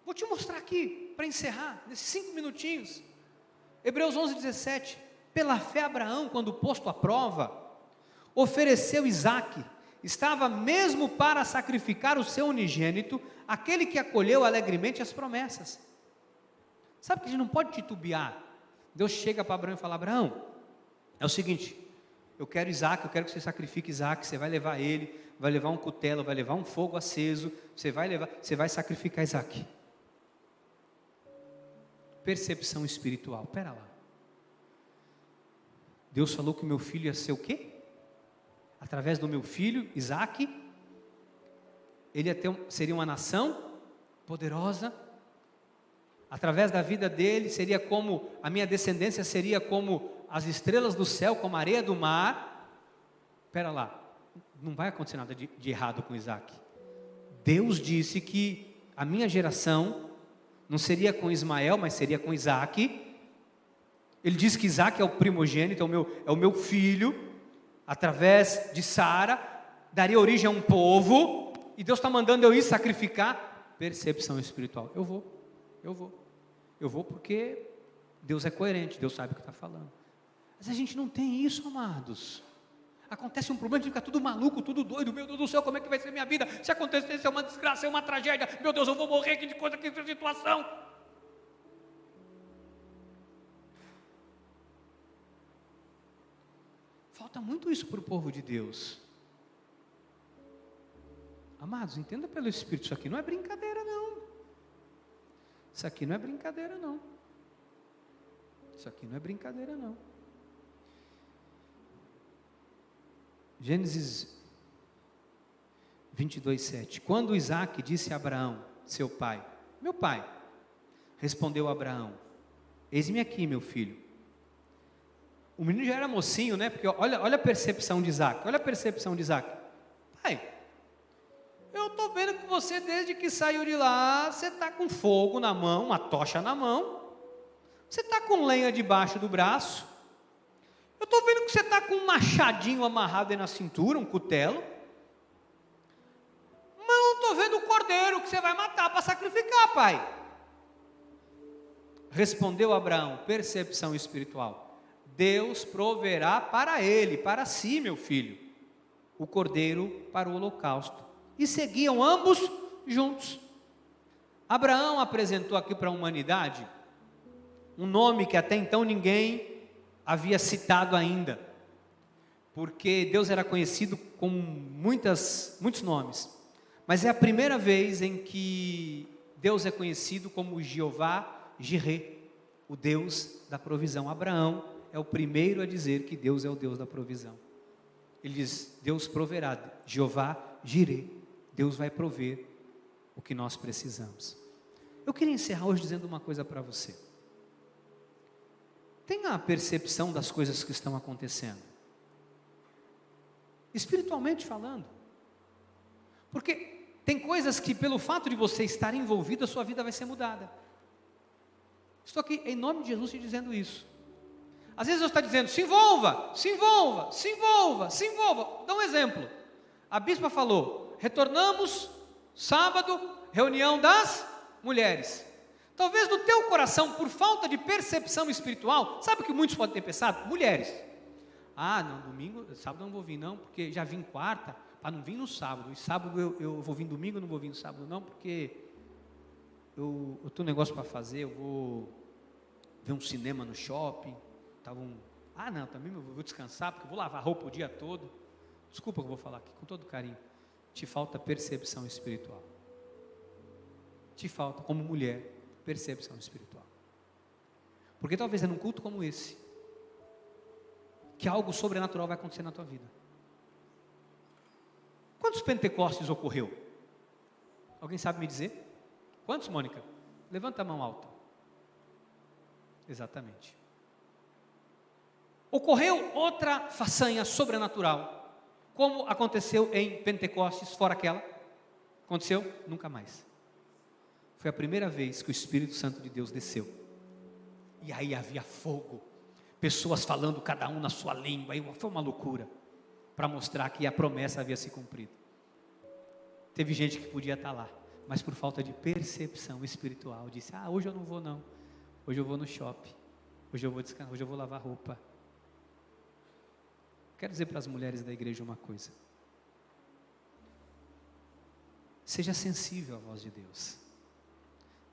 Vou te mostrar aqui, para encerrar, nesses 5 minutinhos. Hebreus 11:17. Pela fé Abraão, quando posto à prova, ofereceu Isaque. Estava mesmo para sacrificar o seu unigênito, aquele que acolheu alegremente as promessas. Sabe que a gente não pode titubear. Deus chega para Abraão e fala, Abraão, é o seguinte, eu quero Isaque, eu quero que você sacrifique Isaque, você vai levar ele, vai levar um cutelo, vai levar um fogo aceso, você vai sacrificar Isaque. Percepção espiritual, pera lá. Deus falou que o meu filho ia ser o quê? Através do meu filho, Isaque, ele seria uma nação poderosa. Através da vida dele, seria como, a minha descendência seria como as estrelas do céu, como a areia do mar. Espera lá, não vai acontecer nada de errado com Isaque. Deus disse que a minha geração não seria com Ismael, mas seria com Isaque. Ele diz que Isaque é o primogênito, é o meu filho. Através de Sara, daria origem a um povo, e Deus está mandando eu ir sacrificar. Percepção espiritual, eu vou porque Deus é coerente, Deus sabe o que está falando. Mas a gente não tem isso, amados. Acontece um problema, a gente fica tudo maluco, tudo doido, meu Deus do céu, como é que vai ser minha vida? Se acontecer, é uma desgraça, é uma tragédia, meu Deus, eu vou morrer, que de coisa, que situação. Falta muito isso para o povo de Deus. Amados, entenda pelo Espírito, isso aqui não é brincadeira não. Isso aqui não é brincadeira não. Isso aqui não é brincadeira não. Gênesis 22:7. Quando Isaque disse a Abraão, seu pai, meu pai, respondeu Abraão, eis-me aqui, meu filho. O menino já era mocinho, né? Porque olha a percepção de Isaque. Olha a percepção de Isaque. Pai, eu estou vendo que você, desde que saiu de lá, você está com fogo na mão, uma tocha na mão. Você está com lenha debaixo do braço. Eu estou vendo que você está com um machadinho amarrado aí na cintura, um cutelo. Mas eu não estou vendo o cordeiro que você vai matar para sacrificar, pai. Respondeu Abraão, percepção espiritual. Deus proverá para ele, para si, meu filho, o cordeiro para o holocausto. E seguiam ambos juntos. Abraão apresentou aqui para a humanidade um nome que até então ninguém havia citado ainda, porque Deus era conhecido com muitos nomes, mas é a primeira vez em que Deus é conhecido como Jeová Jireh, o Deus da provisão. Abraão é o primeiro a dizer que Deus é o Deus da provisão. Ele diz, Deus proverá, Jeová Jireh, Deus vai prover o que nós precisamos. Eu queria encerrar hoje dizendo uma coisa para você. Tenha a percepção das coisas que estão acontecendo, espiritualmente falando, porque tem coisas que pelo fato de você estar envolvido, a sua vida vai ser mudada. Estou aqui em nome de Jesus te dizendo isso. Às vezes Deus está dizendo, se envolva, se envolva, se envolva, se envolva. Dá um exemplo. A bispa falou, retornamos sábado, reunião das mulheres. Talvez no teu coração, por falta de percepção espiritual, sabe o que muitos podem ter pensado? Mulheres. Ah, não, domingo, sábado eu não vou vir não, porque já vim quarta, para não vir no sábado. E sábado eu vou vir domingo, eu não vou vir no sábado não, porque eu tenho um negócio para fazer, eu vou ver um cinema no shopping. Não, também eu vou descansar, porque eu vou lavar roupa o dia todo. Desculpa que eu vou falar aqui, com todo carinho. Te falta percepção espiritual. Te falta, como mulher, percepção espiritual. Porque talvez é num culto como esse, que algo sobrenatural vai acontecer na tua vida. Quantos Pentecostes ocorreu? Alguém sabe me dizer? Quantos, Mônica? Levanta a mão alta. Exatamente. Ocorreu outra façanha sobrenatural, como aconteceu em Pentecostes, fora aquela? Aconteceu? Nunca mais. Foi a primeira vez que o Espírito Santo de Deus desceu. E aí havia fogo, pessoas falando cada um na sua língua, foi uma loucura, para mostrar que a promessa havia se cumprido. Teve gente que podia estar lá, mas por falta de percepção espiritual, disse, hoje eu não vou não, hoje eu vou no shopping, hoje eu vou descansar, hoje eu vou lavar roupa. Quero dizer para as mulheres da igreja uma coisa, seja sensível à voz de Deus,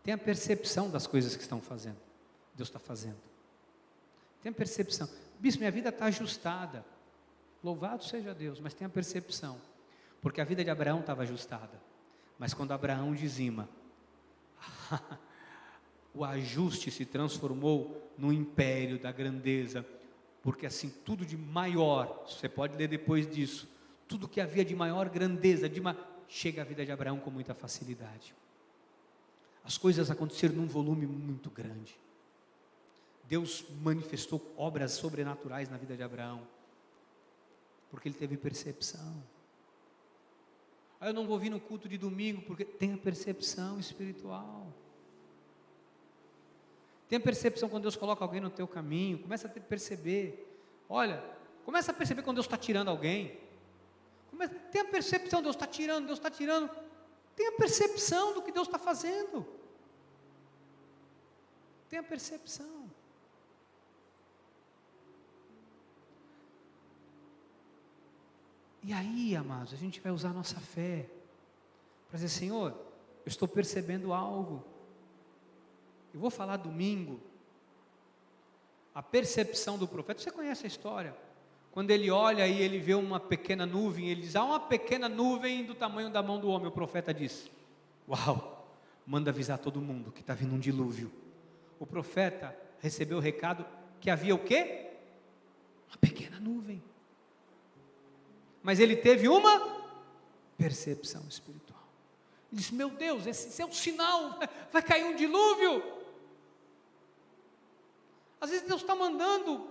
tenha percepção das coisas que estão fazendo, Deus está fazendo, tenha percepção. Bispo, minha vida está ajustada, louvado seja Deus, mas tenha percepção, porque a vida de Abraão estava ajustada, mas quando Abraão dizima, o ajuste se transformou no império da grandeza, porque assim, tudo de maior, você pode ler depois disso, tudo que havia de maior grandeza, chega à vida de Abraão com muita facilidade. As coisas aconteceram num volume muito grande. Deus manifestou obras sobrenaturais na vida de Abraão, porque ele teve percepção. Eu não vou vir no culto de domingo, porque tenha percepção espiritual. Tenha percepção quando Deus coloca alguém no teu caminho, começa a perceber. Olha, começa a perceber quando Deus está tirando alguém. Tenha percepção, Deus está tirando, Deus está tirando. Tenha percepção do que Deus está fazendo. Tenha percepção. E aí, amados, a gente vai usar a nossa fé para dizer, Senhor, eu estou percebendo algo. Eu vou falar domingo, a percepção do profeta. Você conhece a história? Quando ele olha e ele vê uma pequena nuvem, ele diz, uma pequena nuvem do tamanho da mão do homem. O profeta diz, uau, manda avisar todo mundo que está vindo um dilúvio. O profeta recebeu o recado que havia o quê? Uma pequena nuvem. Mas ele teve uma percepção espiritual. Ele disse, meu Deus, esse é um sinal, vai cair um dilúvio. Às vezes Deus está mandando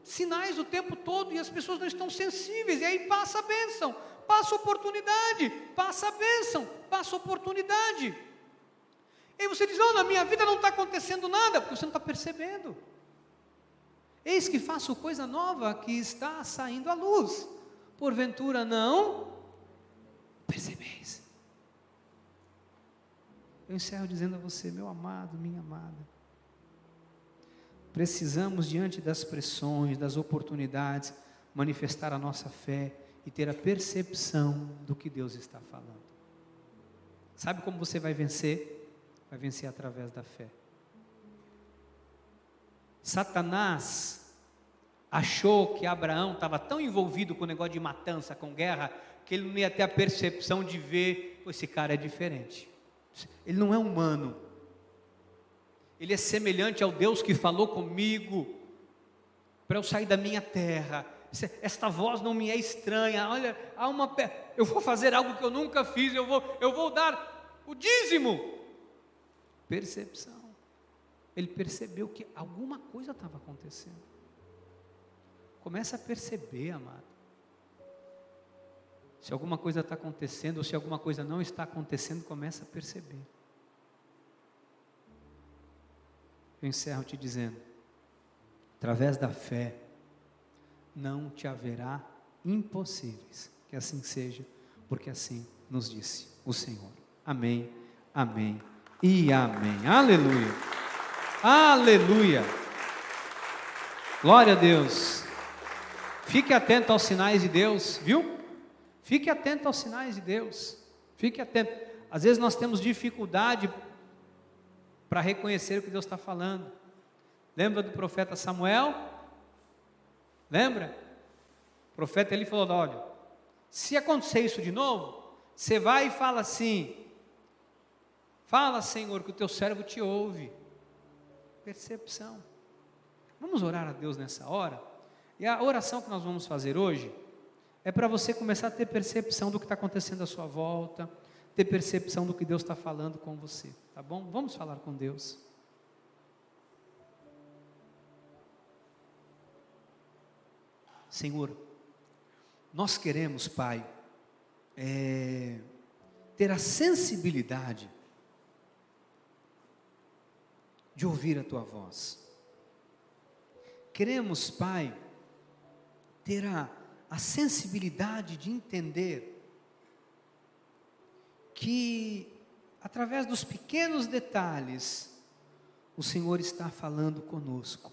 sinais o tempo todo e as pessoas não estão sensíveis, e aí passa a bênção, passa a oportunidade, passa a bênção, passa a oportunidade. E aí você diz, na minha vida não está acontecendo nada, porque você não está percebendo. Eis que faço coisa nova que está saindo à luz, porventura não percebeis. Eu encerro dizendo a você, meu amado, minha amada, precisamos, diante das pressões, das oportunidades, manifestar a nossa fé e ter a percepção do que Deus está falando. Sabe como você vai vencer? Vai vencer através da fé. Satanás achou que Abraão estava tão envolvido com o negócio de matança, com guerra, que ele não ia ter a percepção de ver, esse cara é diferente. Ele não é humano. Ele é semelhante ao Deus que falou comigo para eu sair da minha terra. Esta voz não me é estranha. Olha, eu vou fazer algo que eu nunca fiz. Eu vou dar o dízimo. Percepção. Ele percebeu que alguma coisa estava acontecendo. Começa a perceber, amado. Se alguma coisa está acontecendo ou se alguma coisa não está acontecendo, começa a perceber. Eu encerro te dizendo, através da fé, não te haverá impossíveis, que assim seja, porque assim nos disse o Senhor. Amém, amém e amém. Aleluia, aleluia, glória a Deus. Fique atento aos sinais de Deus, viu? Fique atento aos sinais de Deus, fique atento. Às vezes nós temos dificuldade para reconhecer o que Deus está falando. Lembra do profeta Samuel? Lembra? O profeta ele falou, olha, se acontecer isso de novo, você vai e fala assim, fala, Senhor, que o teu servo te ouve. Percepção. Vamos orar a Deus nessa hora? E a oração que nós vamos fazer hoje é para você começar a ter percepção do que está acontecendo à sua volta, ter percepção do que Deus está falando com você, tá bom? Vamos falar com Deus. Senhor, nós queremos, Pai, ter a sensibilidade de ouvir a Tua voz. Queremos, Pai, ter a sensibilidade de entender que, através dos pequenos detalhes, o Senhor está falando conosco.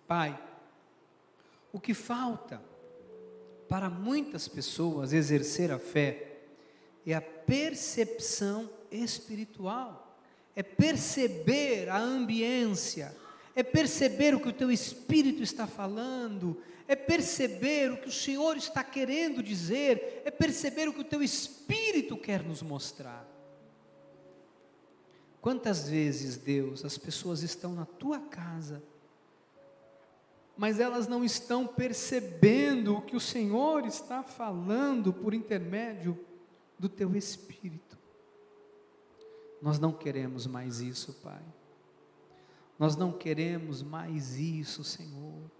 Pai, o que falta para muitas pessoas exercer a fé é a percepção espiritual, é perceber a ambiência, é perceber o que o teu Espírito está falando, é perceber o que o Senhor está querendo dizer, é perceber o que o teu Espírito quer nos mostrar. Quantas vezes, Deus, as pessoas estão na tua casa, mas elas não estão percebendo o que o Senhor está falando por intermédio do teu Espírito. Nós não queremos mais isso, Pai. Nós não queremos mais isso, Senhor.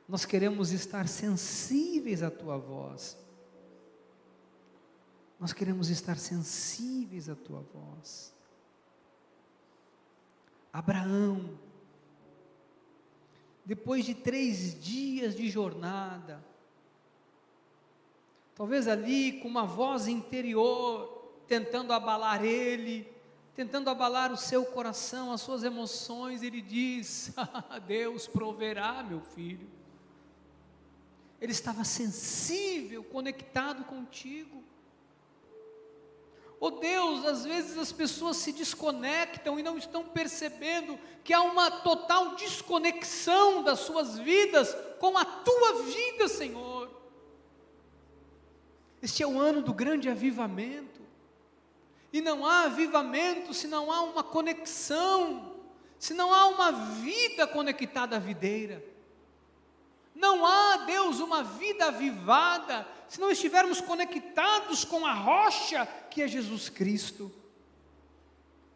Nós queremos estar sensíveis à tua voz. Nós queremos estar sensíveis à tua voz. Abraão, depois de 3 dias de jornada, talvez ali com uma voz interior, tentando abalar ele, tentando abalar o seu coração, as suas emoções, ele diz: Deus proverá, meu filho. Ele estava sensível, conectado contigo. Oh Deus, às vezes as pessoas se desconectam e não estão percebendo que há uma total desconexão das suas vidas com a tua vida, Senhor. Este é o ano do grande avivamento, e não há avivamento se não há uma conexão, se não há uma vida conectada à videira. Não há, Deus, uma vida avivada se não estivermos conectados com a rocha que é Jesus Cristo.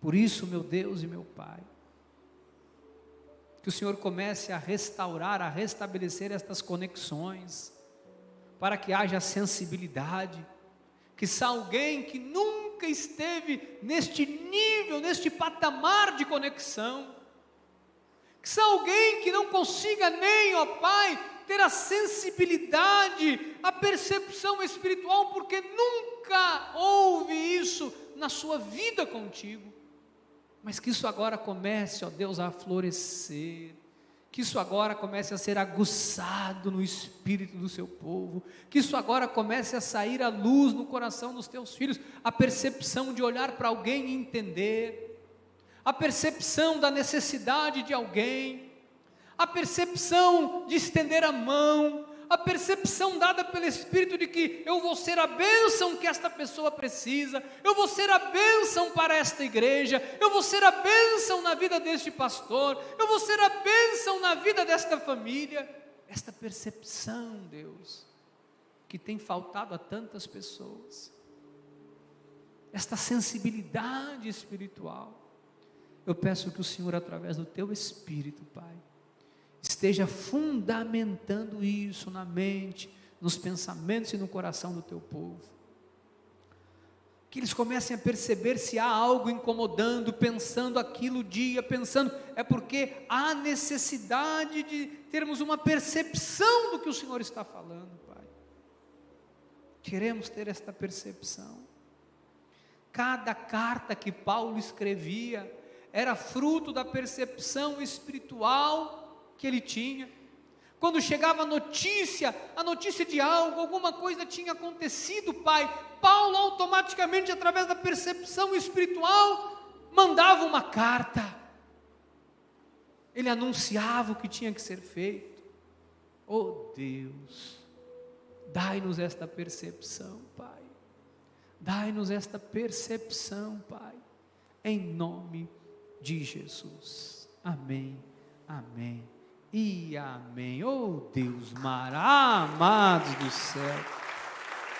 Por isso, meu Deus e meu Pai, que o Senhor comece a restaurar, a restabelecer estas conexões, para que haja sensibilidade, que se alguém que nunca esteve neste nível, neste patamar de conexão, que se alguém que não consiga nem, ó Pai, ter a sensibilidade, a percepção espiritual, porque nunca houve isso na sua vida contigo, mas que isso agora comece, ó Deus, a florescer, que isso agora comece a ser aguçado no espírito do seu povo, que isso agora comece a sair à luz no coração dos teus filhos, a percepção de olhar para alguém e entender, a percepção da necessidade de alguém, a percepção de estender a mão, a percepção dada pelo Espírito de que eu vou ser a bênção que esta pessoa precisa, eu vou ser a bênção para esta igreja, eu vou ser a bênção na vida deste pastor, eu vou ser a bênção na vida desta família. Esta percepção, Deus, que tem faltado a tantas pessoas, esta sensibilidade espiritual, eu peço que o Senhor, através do teu Espírito, Pai, esteja fundamentando isso na mente, nos pensamentos e no coração do teu povo, que eles comecem a perceber se há algo incomodando, pensando aquilo dia, pensando, é porque há necessidade de termos uma percepção do que o Senhor está falando, Pai. Queremos ter esta percepção. Cada carta que Paulo escrevia era fruto da percepção espiritual que ele tinha. Quando chegava a notícia de algo, alguma coisa tinha acontecido, Pai, Paulo automaticamente, através da percepção espiritual, mandava uma carta, ele anunciava o que tinha que ser feito. Oh Deus, dai-nos esta percepção, Pai, dai-nos esta percepção, Pai, em nome de Jesus. Amém, amém e amém. Oh Deus, amados do céu.